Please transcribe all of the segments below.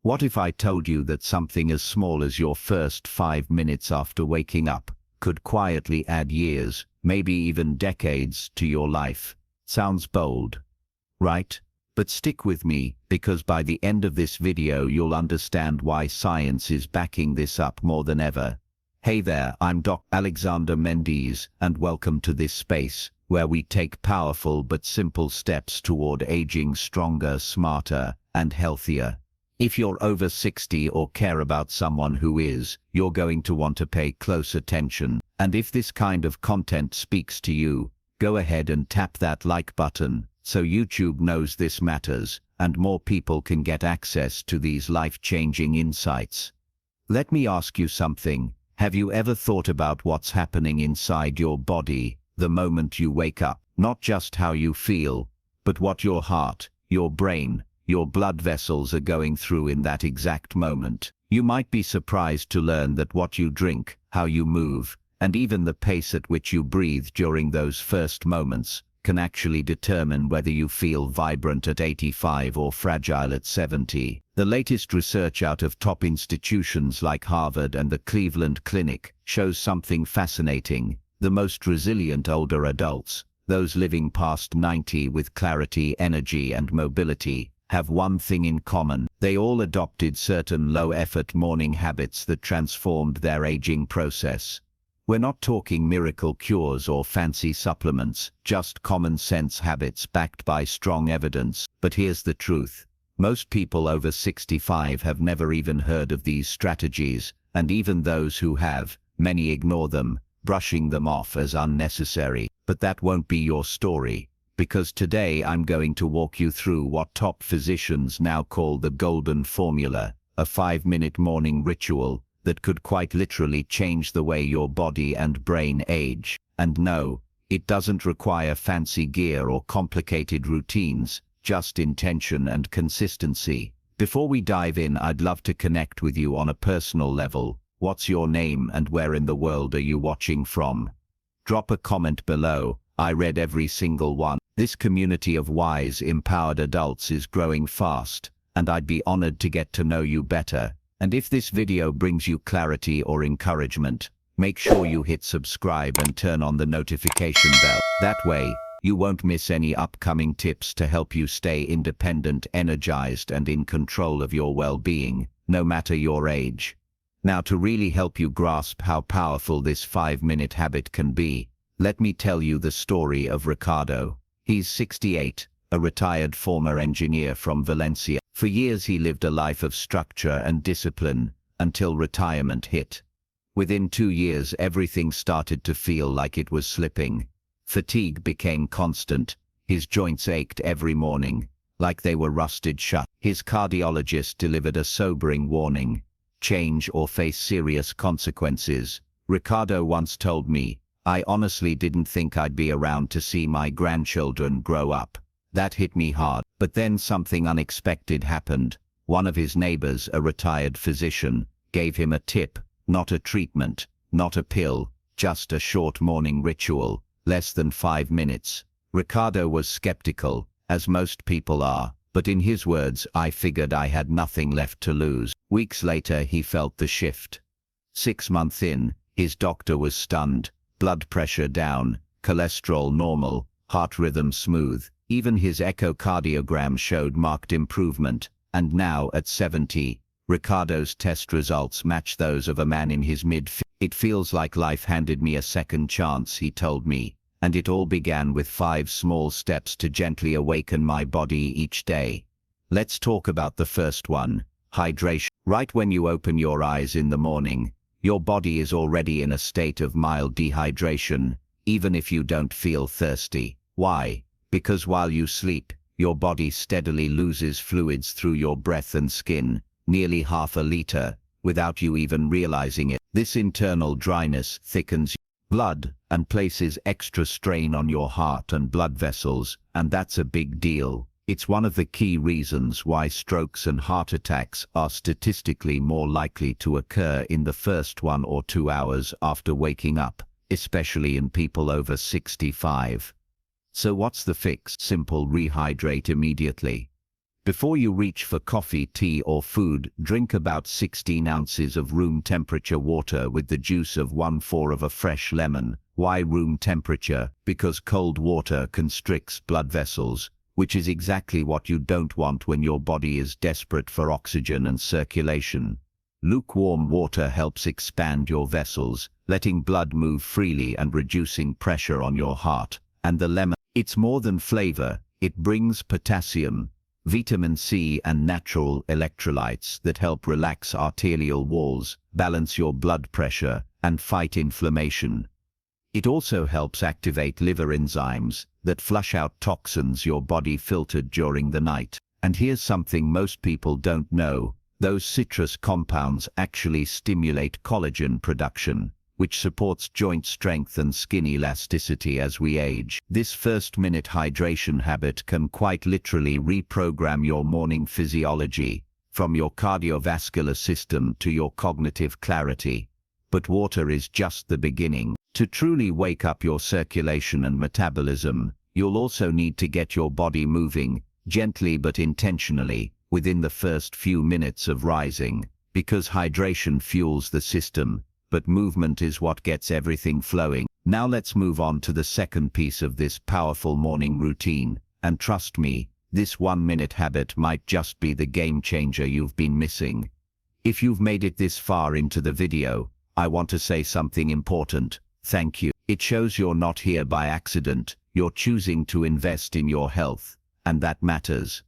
What if I told you that something as small as your first 5 minutes after waking up could quietly add years, maybe even decades, to your life? Sounds bold, right? But stick with me, because by the end of this video you'll understand why science is backing this up more than ever. Hey there, I'm Dr. Alexander Mendez, and welcome to this space, where we take powerful but simple steps toward aging stronger, smarter, and healthier. If you're over 60 or care about someone who is, you're going to want to pay close attention. And if this kind of content speaks to you, go ahead and tap that like button, so YouTube knows this matters, and more people can get access to these life-changing insights. Let me ask you something. Have you ever thought about what's happening inside your body the moment you wake up? Not just how you feel, but what your heart, your brain, your blood vessels are going through in that exact moment. You might be surprised to learn that what you drink, how you move, and even the pace at which you breathe during those first moments can actually determine whether you feel vibrant at 85 or fragile at 70. The latest research out of top institutions like Harvard and the Cleveland Clinic shows something fascinating. The most resilient older adults, those living past 90 with clarity, energy, and mobility, have one thing in common. They all adopted certain low-effort morning habits that transformed their aging process. We're not talking miracle cures or fancy supplements, just common-sense habits backed by strong evidence. But here's the truth. Most people over 65 have never even heard of these strategies, and even those who have, many ignore them, brushing them off as unnecessary. But that won't be your story. Because today I'm going to walk you through what top physicians now call the golden formula, a 5-minute morning ritual that could quite literally change the way your body and brain age. And no, it doesn't require fancy gear or complicated routines, just intention and consistency. Before we dive in, I'd love to connect with you on a personal level. What's your name and where in the world are you watching from? Drop a comment below. I read every single one. This community of wise, empowered adults is growing fast, and I'd be honored to get to know you better. And if this video brings you clarity or encouragement, make sure you hit subscribe and turn on the notification bell. That way, you won't miss any upcoming tips to help you stay independent, energized, and in control of your well-being, no matter your age. Now, to really help you grasp how powerful this 5-minute habit can be, let me tell you the story of Ricardo. He's 68, a retired former engineer from Valencia. For years he lived a life of structure and discipline, until retirement hit. Within 2 years everything started to feel like it was slipping. Fatigue became constant. His joints ached every morning, like they were rusted shut. His cardiologist delivered a sobering warning: change or face serious consequences. Ricardo once told me, "I honestly didn't think I'd be around to see my grandchildren grow up." That hit me hard. But then something unexpected happened. One of his neighbors, a retired physician, gave him a tip: not a treatment, not a pill, just a short morning ritual, less than 5 minutes. Ricardo was skeptical, as most people are, but in his words, "I figured I had nothing left to lose." Weeks later, he felt the shift. 6 months in, his doctor was stunned. Blood pressure down, cholesterol normal, heart rhythm smooth. Even his echocardiogram showed marked improvement. And now, at 70, Ricardo's test results match those of a man in his mid-50s. "It feels like life handed me a second chance," he told me. "And it all began with 5 small steps to gently awaken my body each day." Let's talk about the first one: hydration. Right when you open your eyes in the morning, your body is already in a state of mild dehydration, even if you don't feel thirsty. Why? Because while you sleep, your body steadily loses fluids through your breath and skin, nearly ½ a liter, without you even realizing it. This internal dryness thickens blood and places extra strain on your heart and blood vessels, and that's a big deal. It's one of the key reasons why strokes and heart attacks are statistically more likely to occur in the first 1 or 2 hours after waking up, especially in people over 65. So what's the fix? Simple: rehydrate immediately. Before you reach for coffee, tea or food, drink about 16 ounces of room temperature water with the juice of 1/4 of a fresh lemon. Why room temperature? Because cold water constricts blood vessels, which is exactly what you don't want when your body is desperate for oxygen and circulation. Lukewarm water helps expand your vessels, letting blood move freely and reducing pressure on your heart. And the lemon, it's more than flavor, it brings potassium, vitamin C and natural electrolytes that help relax arterial walls, balance your blood pressure, and fight inflammation. It also helps activate liver enzymes that flush out toxins your body filtered during the night. And here's something most people don't know. Those citrus compounds actually stimulate collagen production, which supports joint strength and skin elasticity as we age. This first-minute hydration habit can quite literally reprogram your morning physiology, from your cardiovascular system to your cognitive clarity. But water is just the beginning. To truly wake up your circulation and metabolism, you'll also need to get your body moving, gently but intentionally, within the first few minutes of rising, because hydration fuels the system, but movement is what gets everything flowing. Now let's move on to the second piece of this powerful morning routine, and trust me, this 1-minute habit might just be the game changer you've been missing. If you've made it this far into the video, I want to say something important. Thank you. It shows you're not here by accident, you're choosing to invest in your health, and that matters.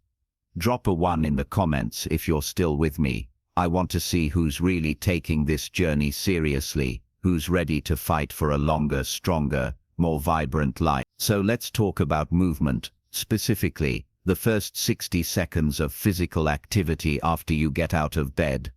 Drop a 1 in the comments if you're still with me. I want to see who's really taking this journey seriously, who's ready to fight for a longer, stronger, more vibrant life. So let's talk about movement, specifically, the first 60 seconds of physical activity after you get out of bed.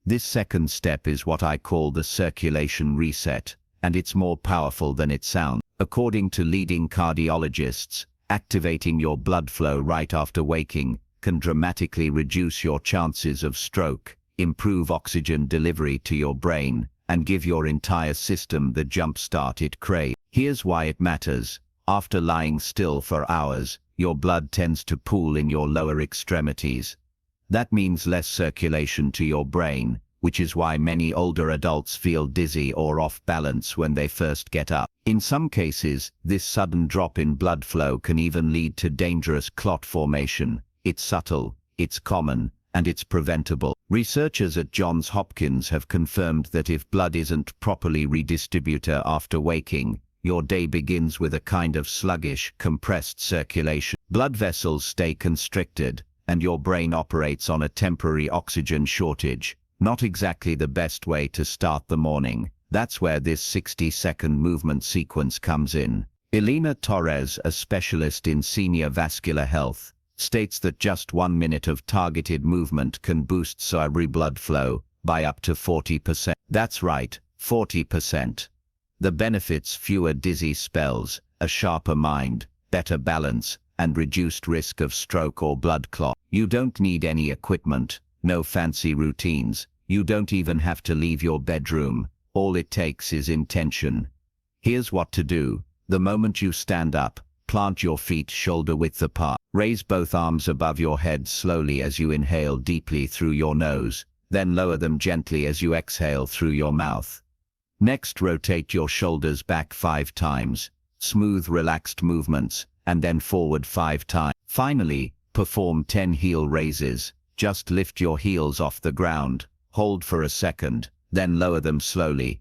This second step is what I call the circulation reset, and it's more powerful than it sounds. According to leading cardiologists, activating your blood flow right after waking can dramatically reduce your chances of stroke, improve oxygen delivery to your brain, and give your entire system the jump start it craves. Here's why it matters. After lying still for hours, your blood tends to pool in your lower extremities. That means less circulation to your brain, which is why many older adults feel dizzy or off balance when they first get up. In some cases, this sudden drop in blood flow can even lead to dangerous clot formation. It's subtle, it's common, and it's preventable. Researchers at Johns Hopkins have confirmed that if blood isn't properly redistributed after waking, your day begins with a kind of sluggish, compressed circulation. Blood vessels stay constricted, and your brain operates on a temporary oxygen shortage. Not exactly the best way to start the morning. That's where this 60-second movement sequence comes in. Elena Torres, a specialist in senior vascular health, states that just 1 minute of targeted movement can boost cerebral blood flow by up to 40%. That's right, 40%. The benefits: fewer dizzy spells, a sharper mind, better balance, and reduced risk of stroke or blood clot. You don't need any equipment, no fancy routines. You don't even have to leave your bedroom. All it takes is intention. Here's what to do. The moment you stand up, plant your feet shoulder-width apart. Raise both arms above your head slowly as you inhale deeply through your nose, then lower them gently as you exhale through your mouth. Next, rotate your shoulders back 5 times, smooth, relaxed movements, and then forward 5 times. Finally, perform 10 heel raises. Just lift your heels off the ground, hold for a second, then lower them slowly.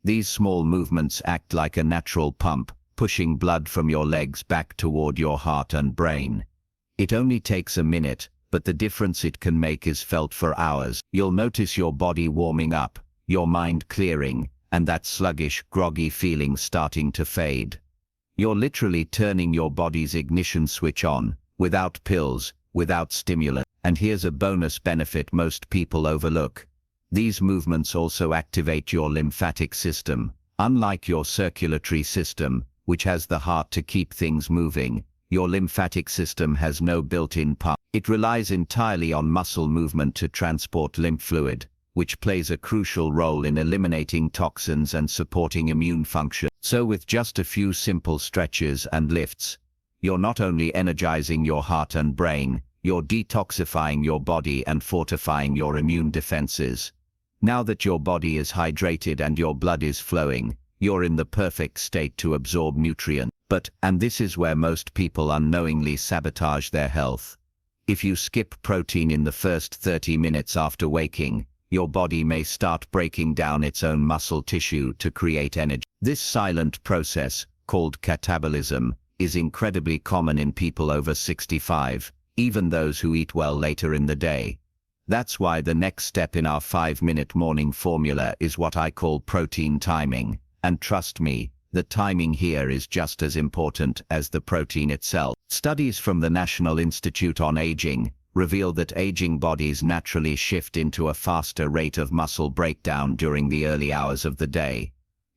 These small movements act like a natural pump, pushing blood from your legs back toward your heart and brain. It only takes a minute, but the difference it can make is felt for hours. You'll notice your body warming up, your mind clearing, and that sluggish, groggy feeling starting to fade. You're literally turning your body's ignition switch on, without pills, without stimulant. And here's a bonus benefit most people overlook. These movements also activate your lymphatic system. Unlike your circulatory system, which has the heart to keep things moving, your lymphatic system has no built-in pump. It relies entirely on muscle movement to transport lymph fluid, which plays a crucial role in eliminating toxins and supporting immune function. So with just a few simple stretches and lifts, you're not only energizing your heart and brain, You're detoxifying your body and fortifying your immune defenses. Now that your body is hydrated and your blood is flowing, you're in the perfect state to absorb nutrients. And this is where most people unknowingly sabotage their health. If you skip protein in the first 30 minutes after waking, your body may start breaking down its own muscle tissue to create energy. This silent process, called catabolism, is incredibly common in people over 65, even those who eat well later in the day. That's why the next step in our 5-minute morning formula is what I call protein timing. And trust me, the timing here is just as important as the protein itself. Studies from the National Institute on Aging reveal that aging bodies naturally shift into a faster rate of muscle breakdown during the early hours of the day.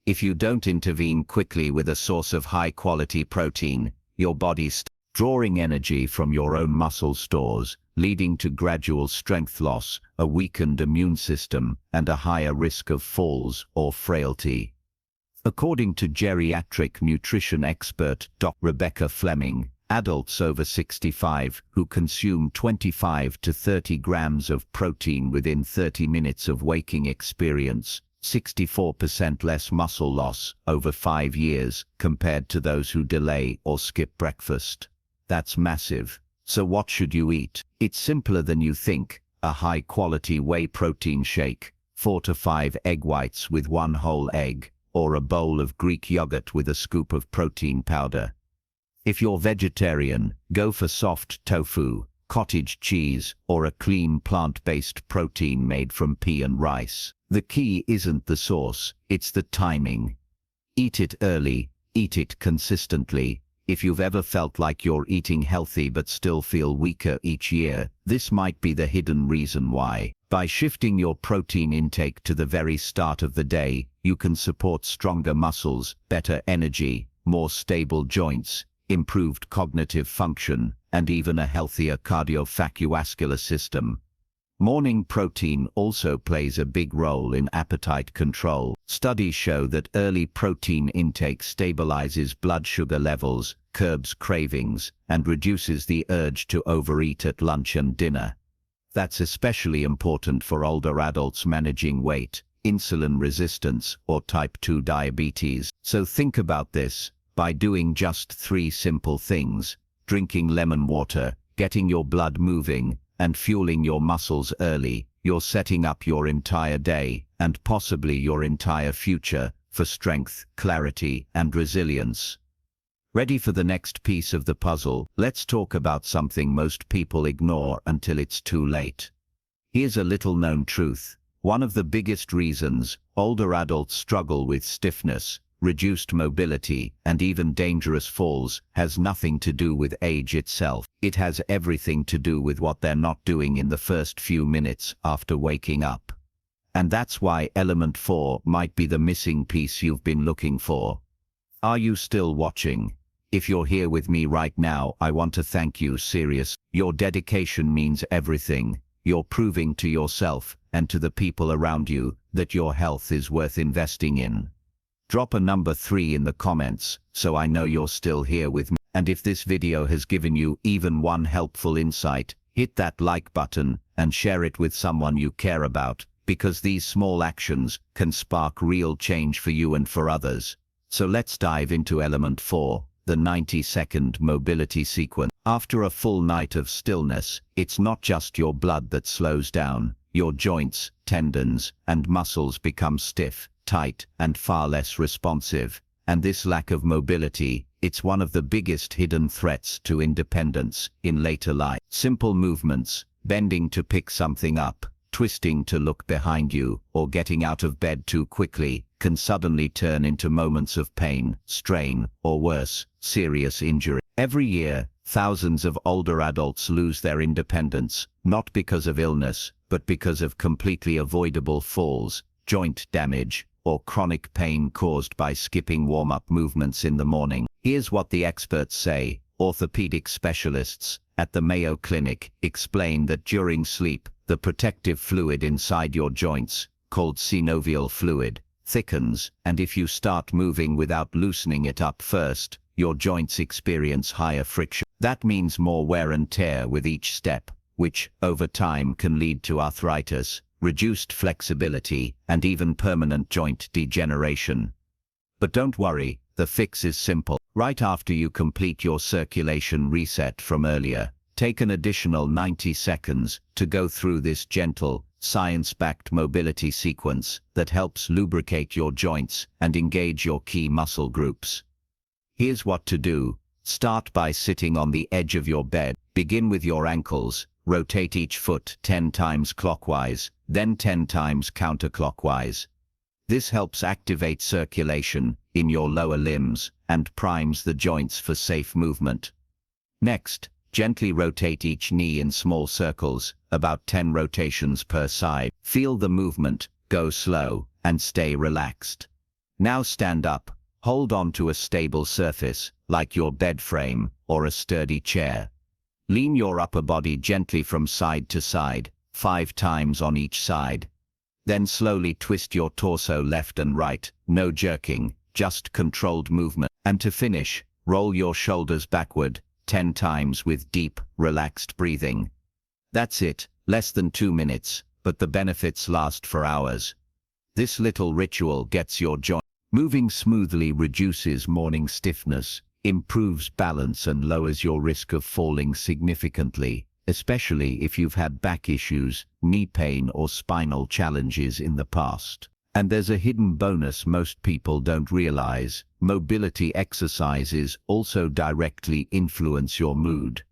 If you don't intervene quickly with a source of high-quality protein, your body starts drawing energy from your own muscle stores, leading to gradual strength loss, a weakened immune system, and a higher risk of falls or frailty. According to geriatric nutrition expert Dr. Rebecca Fleming, adults over 65 who consume 25 to 30 grams of protein within 30 minutes of waking experience 64% less muscle loss over 5 years compared to those who delay or skip breakfast. That's massive. So what should you eat? It's simpler than you think. A high-quality whey protein shake, 4 to 5 egg whites with 1 whole egg, or a bowl of Greek yogurt with a scoop of protein powder. If you're vegetarian, go for soft tofu, cottage cheese, or a clean plant-based protein made from pea and rice. The key isn't the source, it's the timing. Eat it early, eat it consistently. If you've ever felt like you're eating healthy but still feel weaker each year, this might be the hidden reason why. By shifting your protein intake to the very start of the day, you can support stronger muscles, better energy, more stable joints, improved cognitive function, and even a healthier cardiovascular system. Morning protein also plays a big role in appetite control. Studies show that early protein intake stabilizes blood sugar levels, curbs cravings, and reduces the urge to overeat at lunch and dinner. That's especially important for older adults managing weight, insulin resistance, or type 2 diabetes. So think about this. By doing just 3 simple things, drinking lemon water, getting your blood moving, and fueling your muscles early, you're setting up your entire day, and possibly your entire future, for strength, clarity, and resilience. Ready for the next piece of the puzzle? Let's talk about something most people ignore until it's too late. Here's a little-known truth. One of the biggest reasons older adults struggle with stiffness, reduced mobility, and even dangerous falls has nothing to do with age itself. It has everything to do with what they're not doing in the first few minutes after waking up. And that's why element 4 might be the missing piece you've been looking for. Are you still watching? If you're here with me right now, I want to thank you, serious. Your dedication means everything. You're proving to yourself and to the people around you that your health is worth investing in. Drop a number 3 in the comments, so I know you're still here with me. And if this video has given you even one helpful insight, hit that like button and share it with someone you care about, because these small actions can spark real change for you and for others. So let's dive into element 4, the 90-second mobility sequence. After a full night of stillness, it's not just your blood that slows down. Your joints, tendons, and muscles become stiff, tight, and far less responsive. And this lack of mobility, it's one of the biggest hidden threats to independence in later life. Simple movements, bending to pick something up, twisting to look behind you, or getting out of bed too quickly, can suddenly turn into moments of pain, strain, or worse, serious injury. Every year, thousands of older adults lose their independence, not because of illness, but because of completely avoidable falls, joint damage, or chronic pain caused by skipping warm-up movements in the morning. Here's what the experts say. Orthopedic specialists at the Mayo Clinic explain that during sleep, the protective fluid inside your joints, called synovial fluid, thickens, and if you start moving without loosening it up first, your joints experience higher friction. That means more wear and tear with each step, which, over time, can lead to arthritis, reduced flexibility, and even permanent joint degeneration. But don't worry, the fix is simple. Right after you complete your circulation reset from earlier, take an additional 90 seconds to go through this gentle, science-backed mobility sequence that helps lubricate your joints and engage your key muscle groups. Here's what to do. Start by sitting on the edge of your bed. Begin with your ankles. Rotate each foot 10 times clockwise, then 10 times counterclockwise. This helps activate circulation in your lower limbs and primes the joints for safe movement. Next, gently rotate each knee in small circles, about 10 rotations per side. Feel the movement, go slow, and stay relaxed. Now stand up. Hold on to a stable surface, like your bed frame or a sturdy chair. Lean your upper body gently from side to side, 5 times on each side. Then slowly twist your torso left and right, no jerking, just controlled movement. And to finish, roll your shoulders backward, 10 times with deep, relaxed breathing. That's it, less than 2 minutes, but the benefits last for hours. This little ritual gets your joint moving smoothly, reduces morning stiffness, improves balance and lowers your risk of falling significantly, especially if you've had back issues, knee pain or spinal challenges in the past. And there's a hidden bonus most people don't realize. Mobility exercises also directly influence your mood.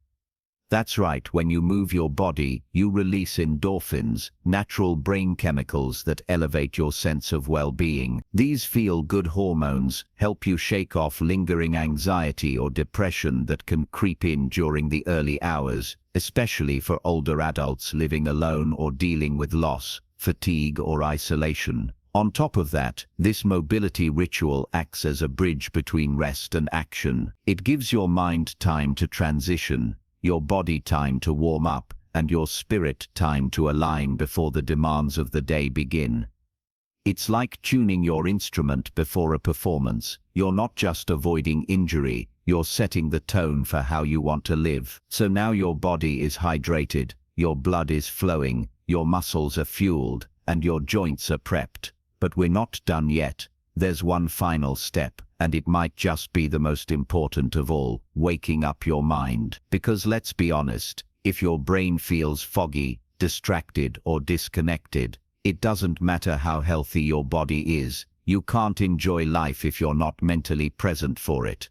That's right, when you move your body, you release endorphins, natural brain chemicals that elevate your sense of well-being. These feel-good hormones help you shake off lingering anxiety or depression that can creep in during the early hours, especially for older adults living alone or dealing with loss, fatigue or isolation. On top of that, this mobility ritual acts as a bridge between rest and action. It gives your mind time to transition, your body time to warm up, and your spirit time to align before the demands of the day begin. It's like tuning your instrument before a performance. You're not just avoiding injury, you're setting the tone for how you want to live. So now your body is hydrated, your blood is flowing, your muscles are fueled, and your joints are prepped. But we're not done yet. There's one final step, and it might just be the most important of all, waking up your mind. Because let's be honest, if your brain feels foggy, distracted, or disconnected, it doesn't matter how healthy your body is. You can't enjoy life if you're not mentally present for it.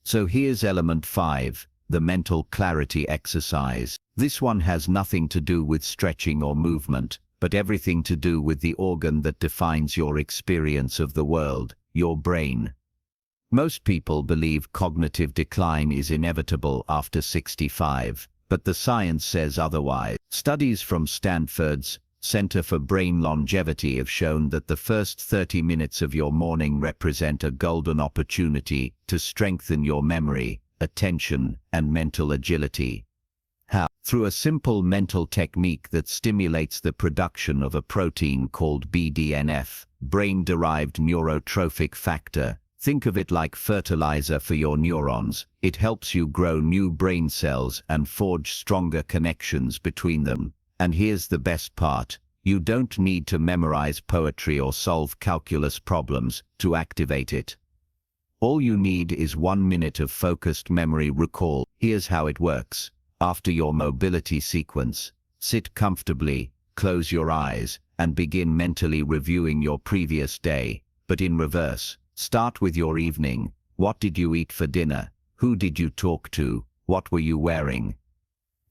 So here's element 5, the mental clarity exercise. This one has nothing to do with stretching or movement, but everything to do with the organ that defines your experience of the world, your brain. Most people believe cognitive decline is inevitable after 65, but the science says otherwise. Studies from Stanford's Center for Brain Longevity have shown that the first 30 minutes of your morning represent a golden opportunity to strengthen your memory, attention, and mental agility. How? Through a simple mental technique that stimulates the production of a protein called BDNF, brain-derived neurotrophic factor. Think of it like fertilizer for your neurons. It helps you grow new brain cells and forge stronger connections between them. And here's the best part. You don't need to memorize poetry or solve calculus problems to activate it. All you need is 1 minute of focused memory recall. Here's how it works. After your mobility sequence, sit comfortably, close your eyes, and begin mentally reviewing your previous day, but in reverse. Start with your evening. What did you eat for dinner? Who did you talk to? What were you wearing?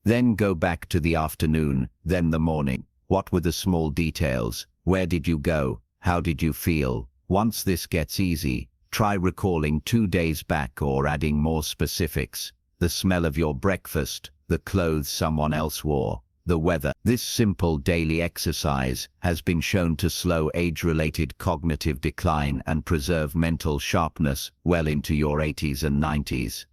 Then go back to the afternoon, then the morning. What were the small details? Where did you go? How did you feel? Once this gets easy, try recalling 2 days back or adding more specifics. The smell of your breakfast, the clothes someone else wore, the weather. This simple daily exercise has been shown to slow age-related cognitive decline and preserve mental sharpness well into your 80s and 90s.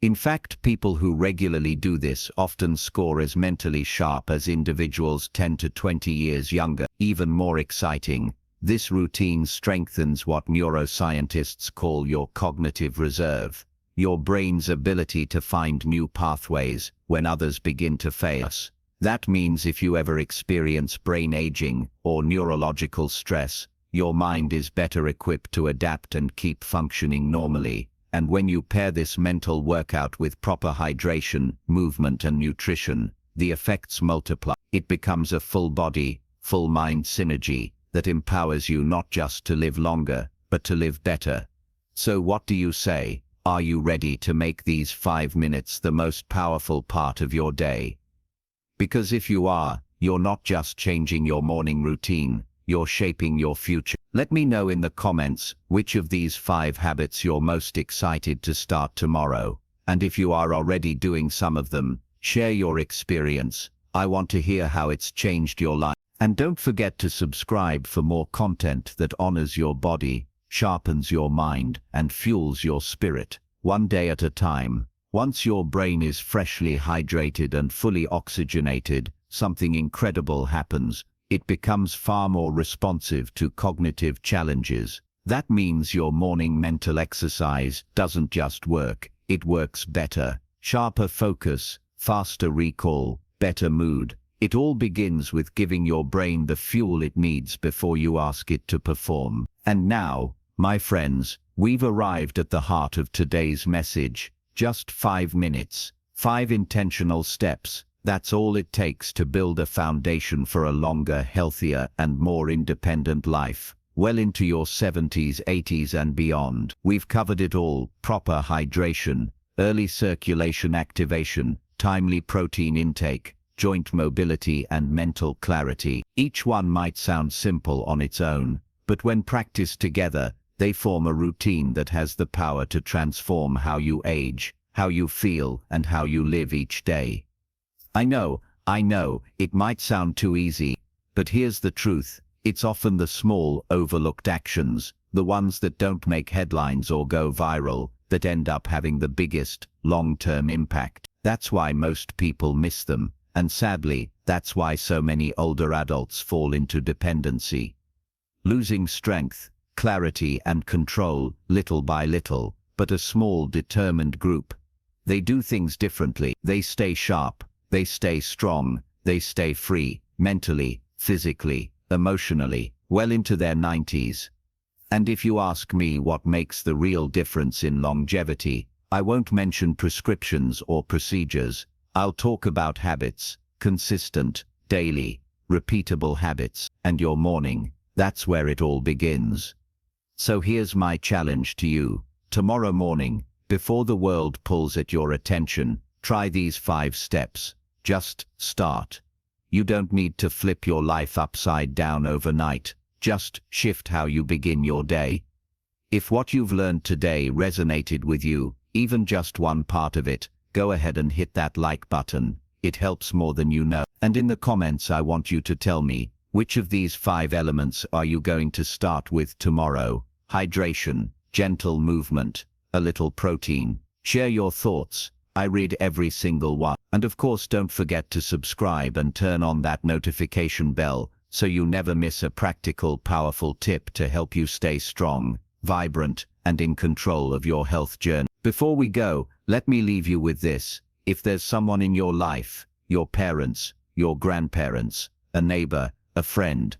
In fact, people who regularly do this often score as mentally sharp as individuals 10 to 20 years younger. Even more exciting, this routine strengthens what neuroscientists call your cognitive reserve. your brain's ability to find new pathways when others begin to fail. That means if you ever experience brain aging or neurological stress, your mind is better equipped to adapt and keep functioning normally. And when you pair this mental workout with proper hydration, movement and nutrition, the effects multiply. It becomes a full body, full mind synergy that empowers you not just to live longer, but to live better. So what do you say? Are you ready to make these 5 minutes the most powerful part of your day? Because if you are, you're not just changing your morning routine, you're shaping your future. Let me know in the comments which of these 5 habits you're most excited to start tomorrow. And if you are already doing some of them, share your experience. I want to hear how it's changed your life. And don't forget to subscribe for more content that honors your body, sharpens your mind, and fuels your spirit, one day at a time. Once your brain is freshly hydrated and fully oxygenated, something incredible happens. It becomes far more responsive to cognitive challenges. That means your morning mental exercise doesn't just work, it works better. Sharper focus, faster recall, better mood. It all begins with giving your brain the fuel it needs before you ask it to perform. And now, my friends, we've arrived at the heart of today's message. Just 5 minutes, 5 intentional steps. That's all it takes to build a foundation for a longer, healthier, and more independent life. Well into your 70s, 80s, and beyond. We've covered it all: proper hydration, early circulation activation, timely protein intake, joint mobility, and mental clarity. Each one might sound simple on its own, but when practiced together, they form a routine that has the power to transform how you age, how you feel, and how you live each day. I know, it might sound too easy, but here's the truth. It's often the small, overlooked actions, the ones that don't make headlines or go viral, that end up having the biggest, long-term impact. That's why most people miss them, and sadly, that's why so many older adults fall into dependency. Losing strength, clarity, and control, little by little, but a small, determined group. They do things differently. They stay sharp. They stay strong, they stay free, mentally, physically, emotionally, well into their 90s. And if you ask me what makes the real difference in longevity, I won't mention prescriptions or procedures. I'll talk about habits, consistent, daily, repeatable habits, and your morning. That's where it all begins. So here's my challenge to you. Tomorrow morning, before the world pulls at your attention, try these 5 steps. Just start. You don't need to flip your life upside down overnight. Just shift how you begin your day. If what you've learned today resonated with you, even just one part of it, go ahead and hit that like button. It helps more than you know. And in the comments, I want you to tell me, which of these 5 elements are you going to start with tomorrow? Hydration, gentle movement, a little protein. Share your thoughts. I read every single one. And of course, don't forget to subscribe and turn on that notification bell so you never miss a practical, powerful tip to help you stay strong, vibrant, and in control of your health journey. Before we go, let me leave you with this. If there's someone in your life, your parents, your grandparents, a neighbor, a friend,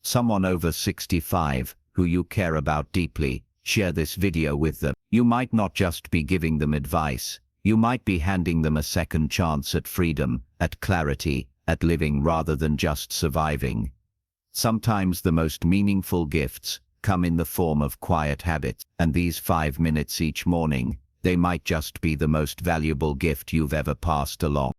someone over 65 who you care about deeply, share this video with them. You might not just be giving them advice. You might be handing them a second chance at freedom, at clarity, at living rather than just surviving. Sometimes the most meaningful gifts come in the form of quiet habits, and these 5 minutes each morning, they might just be the most valuable gift you've ever passed along.